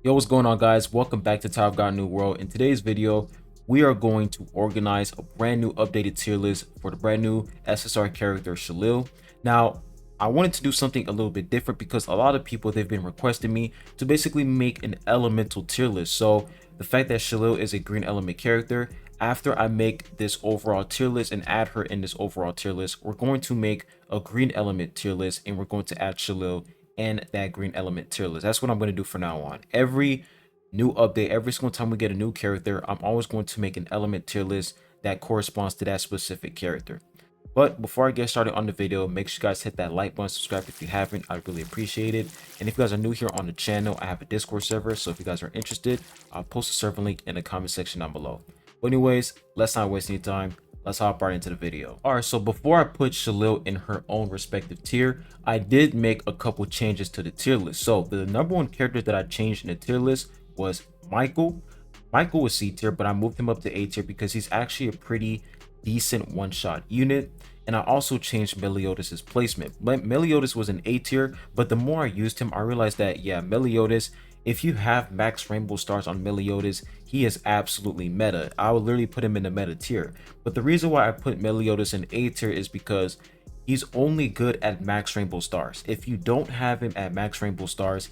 Yo, what's going on, guys? Welcome back to Top God New World. In today's video, we are going to organize a brand new updated tier list for the brand new SSR character Shalil. Now, I wanted to do something a little bit different because a lot of people, they've been requesting me to basically make an elemental tier list. So the fact that Shalil is a green element character, after I make this overall tier list and add her in this overall tier list, we're going to make a green element tier list and we're going to add Shalil and that green element tier list. That's what I'm going to do from now on. Every new update, every single time we get a new character, I'm always going to make an element tier list that corresponds to that specific character. But before I get started on the video, make sure you guys hit that like button, subscribe if you haven't. I'd really appreciate it. And if you guys are new here on the channel, I have a Discord server, so if you guys are interested, I'll post a server link in the comment section down below. But anyways, let's not waste any time. Let's hop right into the video. All right, so before I put Shalil in her own respective tier, I did make a couple changes to the tier list. So the number one character that I changed in the tier list was Michael. Michael was C tier, but I moved him up to A tier because he's actually a pretty decent one-shot unit. And I also changed Meliodas' placement. But Meliodas was an A tier, but the more I used him, I realized that, yeah, Meliodas, if you have max rainbow stars on Meliodas, he is absolutely meta. I would literally put him in the meta tier. But the reason why I put Meliodas in A tier is because he's only good at max rainbow stars. If you don't have him at max rainbow stars,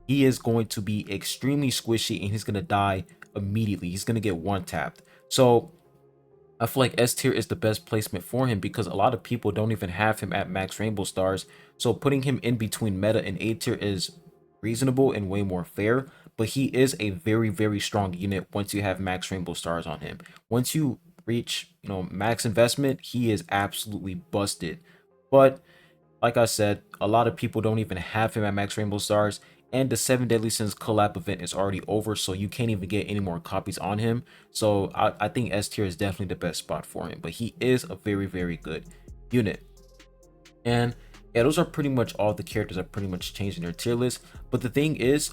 he is going to be extremely squishy and he's going to die immediately. He's going to get one tapped. So I feel like S tier is the best placement for him because a lot of people don't even have him at max rainbow stars. So putting him in between meta and A tier is reasonable and way more fair. But he is a very, very strong unit once you have max rainbow stars on him. Once you reach, max investment, he is absolutely busted. But like I said, a lot of people don't even have him at max rainbow stars, and the 7 Deadly Sins collab event is already over, so you can't even get any more copies on him. So I think S tier is definitely the best spot for him, but he is a very, very good unit. And yeah, those are pretty much all the characters that pretty much changed in their tier list. But the thing is,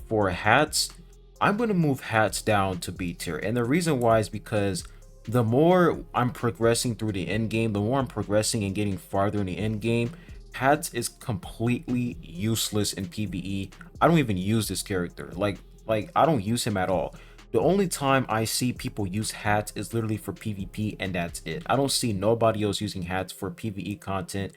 for hats, I'm going to move hats down to B tier, and the reason why is because the more I'm progressing through the end game, the more I'm progressing and getting farther in the end game, hats is completely useless in PvE. I don't even use this character. Like I don't use him at all. The only time I see people use hats is literally for PvP, and that's it. I don't see nobody else using hats for PvE content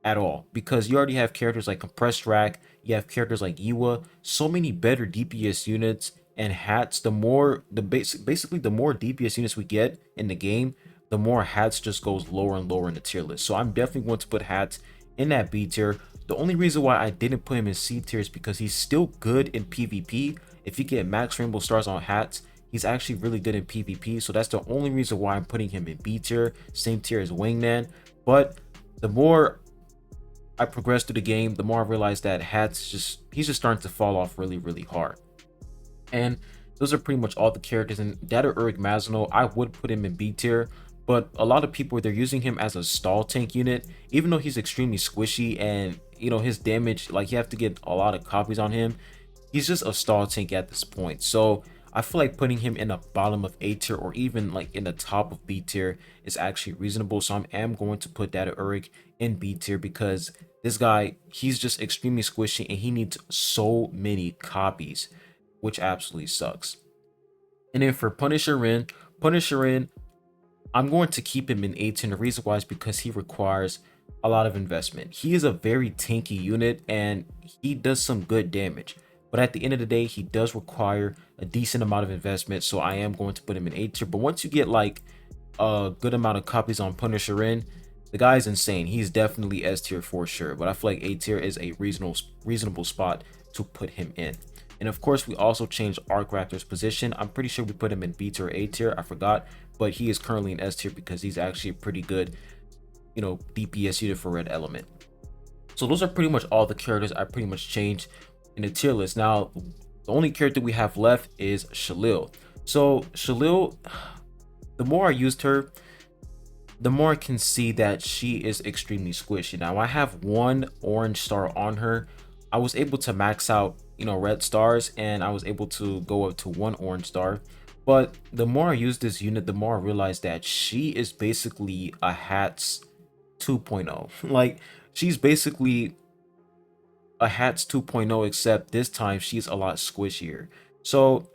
at all, because you already have characters like Compressed Rack, you have characters like Iwa, so many better DPS units. And hats, basically the more DPS units we get in the game, the more hats just goes lower and lower in the tier list. So I'm definitely going to put hats in that B tier. The only reason why I didn't put him in C tier is because he's still good in PvP. If you get max rainbow stars on hats, he's actually really good in PvP. So that's the only reason why I'm putting him in B tier, same tier as Wingman. But the more I progress through the game, the more I realize that he's just starting to fall off really, really hard. And those are pretty much all the characters. And Data Uric Mazino, I would put him in B tier, but a lot of people, they're using him as a stall tank unit, even though he's extremely squishy and his damage, like you have to get a lot of copies on him. He's just a stall tank at this point. So I feel like putting him in the bottom of A tier or even like in the top of B tier is actually reasonable. So I am going to put Data Uric in B tier because this guy, he's just extremely squishy and he needs so many copies, which absolutely sucks. And then for Punisher, I'm going to keep him in A tier. The reason why is because he requires a lot of investment. He is a very tanky unit and he does some good damage. But at the end of the day, he does require a decent amount of investment. So I am going to put him in A tier. But once you get like a good amount of copies on Punisher, the guy's insane. He's definitely S tier for sure. But I feel like A tier is a reasonable spot to put him in. And of course, we also changed Arc Raptor's position. I'm pretty sure we put him in B tier or A tier. I forgot. But he is currently in S tier because he's actually a pretty good, DPS unit for Red Element. So those are pretty much all the characters I pretty much changed in the tier list. Now, the only character we have left is Shalil. So Shalil, the more I used her, the more I can see that she is extremely squishy. Now, I have one orange star on her. I was able to max out, red stars, and I was able to go up to one orange star. But the more I use this unit, the more I realize that she is basically a hats 2.0. Like, she's basically a Hats 2.0, except this time she's a lot squishier. So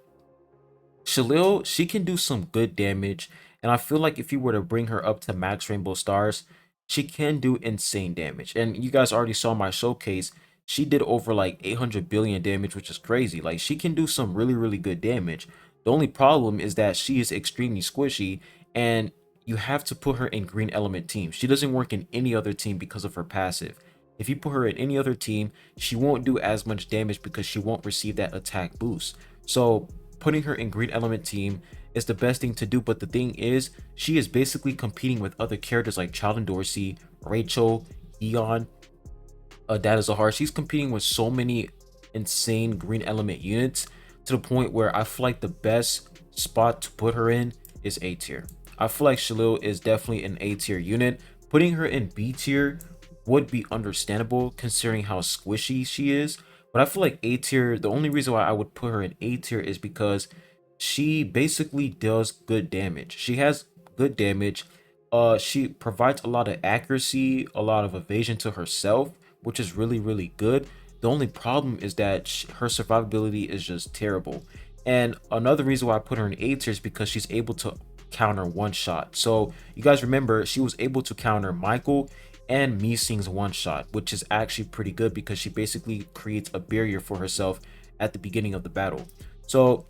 Shalil, she can do some good damage, and I feel like if you were to bring her up to max Rainbow Stars, she can do insane damage. And you guys already saw my showcase. She did over like 800 billion damage, which is crazy. Like, she can do some really, really good damage. The only problem is that she is extremely squishy, and you have to put her in green element teams. She doesn't work in any other team because of her passive. If you put her in any other team, she won't do as much damage because she won't receive that attack boost. So putting her in green element team is the best thing to do. But the thing is, she is basically competing with other characters like Child and Dorsey, Rachel, Eon, that is a hard. She's competing with so many insane green element units to the point where I feel like the best spot to put her in is A tier. I feel like Shalil is definitely an A tier unit. Putting her in B tier would be understandable considering how squishy she is. But I feel like A tier, the only reason why I would put her in A tier is because she basically does good damage. She has good damage. She provides a lot of accuracy, a lot of evasion to herself, which is really, really good. The only problem is that her survivability is just terrible. And another reason why I put her in A tier is because she's able to counter one shot. So you guys remember she was able to counter Michael and Meesing's one shot, which is actually pretty good because she basically creates a barrier for herself at the beginning of the battle. So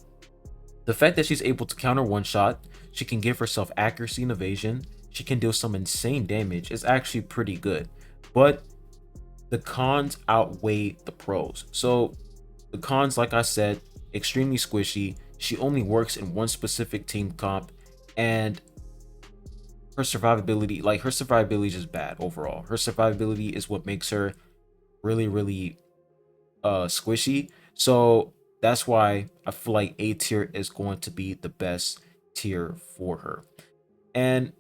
the fact that she's able to counter one shot, she can give herself accuracy and evasion, she can deal some insane damage, is actually pretty good. But the cons outweigh the pros. So the cons, like I said, extremely squishy. She only works in one specific team comp, and her survivability is just bad overall. Her survivability is what makes her really, really squishy. So that's why I feel like A tier is going to be the best tier for her. And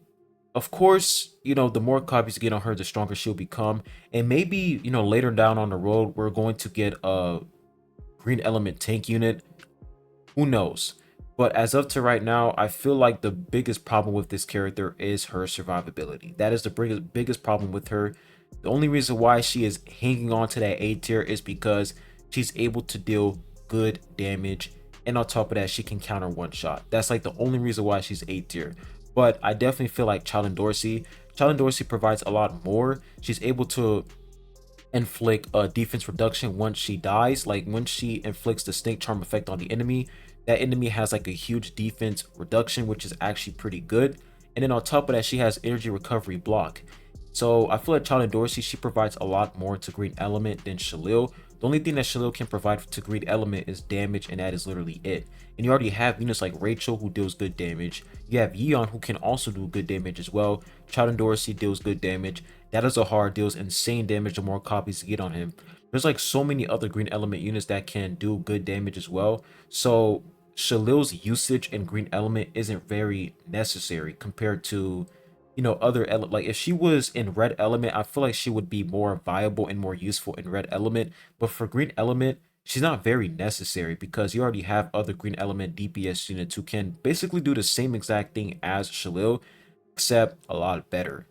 of course, the more copies you get on her, the stronger she'll become. And maybe, later down on the road, we're going to get a green element tank unit. Who knows? But as of to right now, I feel like the biggest problem with this character is her survivability. That is the biggest problem with her. The only reason why she is hanging on to that A tier is because she's able to deal good damage. And on top of that, she can counter one shot. That's like the only reason why she's A tier. But I definitely feel like Child and Dorsey provides a lot more. She's able to inflict a defense reduction once she dies. Like when she inflicts the snake charm effect on the enemy, that enemy has like a huge defense reduction, which is actually pretty good. And then on top of that, she has energy recovery block. So I feel like Child and Dorsey, she provides a lot more to green element than Shalil. The only thing that Shalil can provide to green element is damage, and that is literally it. And you already have units like Rachel, who deals good damage. You have Yeon, who can also do good damage as well. Child and Dorsey deals good damage. That is a hard, deals insane damage the more copies you get on him. There's like so many other green element units that can do good damage as well. So Shalil's usage in green element isn't very necessary compared to other like if she was in red element, I feel like she would be more viable and more useful in red element. But for green element, she's not very necessary because you already have other green element DPS units who can basically do the same exact thing as Shalil, except a lot better.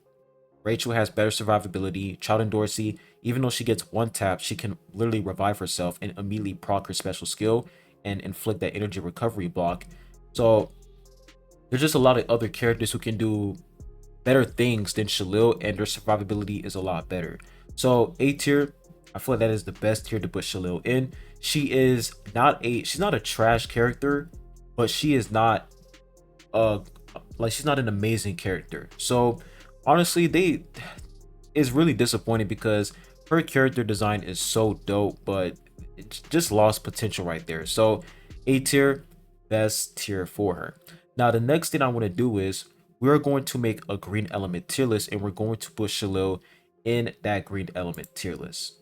Rachel has better survivability. Child and Dorsey, even though she gets one tap, she can literally revive herself and immediately proc her special skill and inflict that energy recovery block. So there's just a lot of other characters who can do better things than Shalil, and their survivability is a lot better. So A tier, I feel like that is the best tier to put Shalil in. She's not a trash character, but she is not she's not an amazing character. So honestly, they is really disappointing because her character design is so dope, but it just lost potential right there. So A tier, best tier for her. Now the next thing I want to do is we're going to make a green element tier list, and we're going to put Shalil in that green element tier list.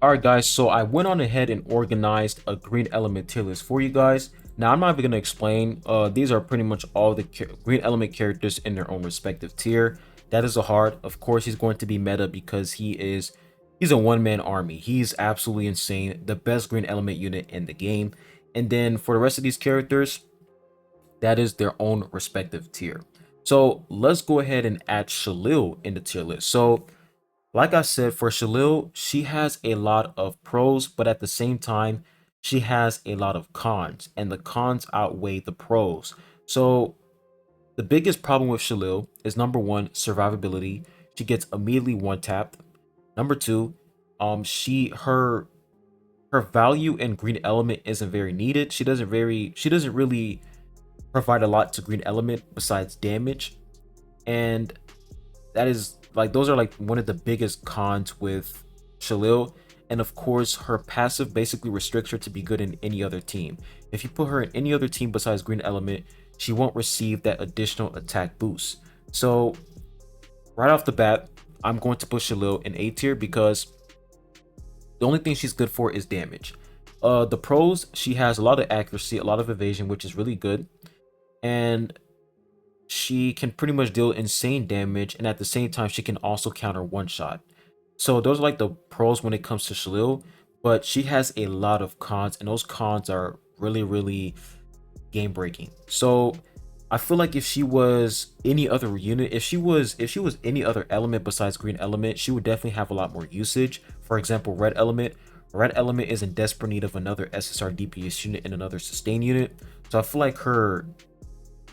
All right, guys, so I went on ahead and organized a green element tier list for you guys. Now I'm not even going to explain. These are pretty much all the green element characters in their own respective tier. That is a hard. Of course, he's going to be meta because he's a one-man army. He's absolutely insane, the best green element unit in the game. And then for the rest of these characters, that is their own respective tier. So let's go ahead and add Shalil in the tier list. So Like I said, for Shalil, she has a lot of pros, but at the same time, she has a lot of cons, and the cons outweigh the pros. So the biggest problem with Shalil is number one, survivability. She gets immediately one tapped. Number two, her value in green element isn't very needed. She doesn't really provide a lot to green element besides damage. And that is like those are like one of the biggest cons with Shalil. And of course, her passive basically restricts her to be good in any other team. If you put her in any other team besides green element, she won't receive that additional attack boost. So right off the bat, I'm going to put Shalil in A tier because the only thing she's good for is damage. The pros, she has a lot of accuracy, a lot of evasion, which is really good. And she can pretty much deal insane damage, and at the same time she can also counter one shot. So those are like the pros when it comes to Shalil, but she has a lot of cons, and those cons are really game breaking. So I feel like if she was any other unit, if she was any other element besides green element, she would definitely have a lot more usage. For example, red element. Red element is in desperate need of another SSR DPS unit and another sustain unit. So I feel like her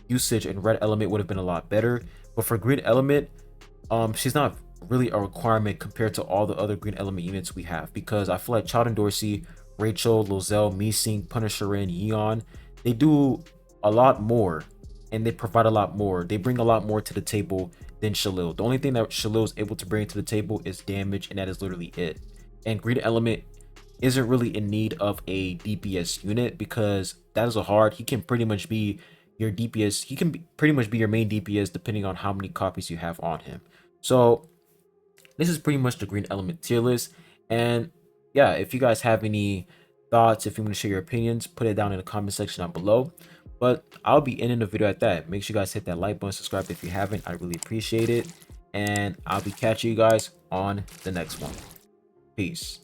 usage and red element would have been a lot better. But for green element, she's not really a requirement compared to all the other green element units we have, because I feel like Child and Dorsey, Rachel, Lozelle, Meesing, Punisher, and Yeon, they do a lot more and they provide a lot more. They bring a lot more to the table than Shalil. The only thing that Shalil is able to bring to the table is damage, and that is literally it. And green element isn't really in need of a DPS unit because that is a hard. He can pretty much be your DPS. He can pretty much be your main DPS depending on how many copies you have on him. So this is pretty much the green element tier list. And yeah, if you guys have any thoughts, if you want to share your opinions, put it down in the comment section down below. But I'll be ending the video at that. Make sure you guys hit that like button, subscribe if you haven't. I really appreciate it. And I'll be catching you guys on the next one. Peace.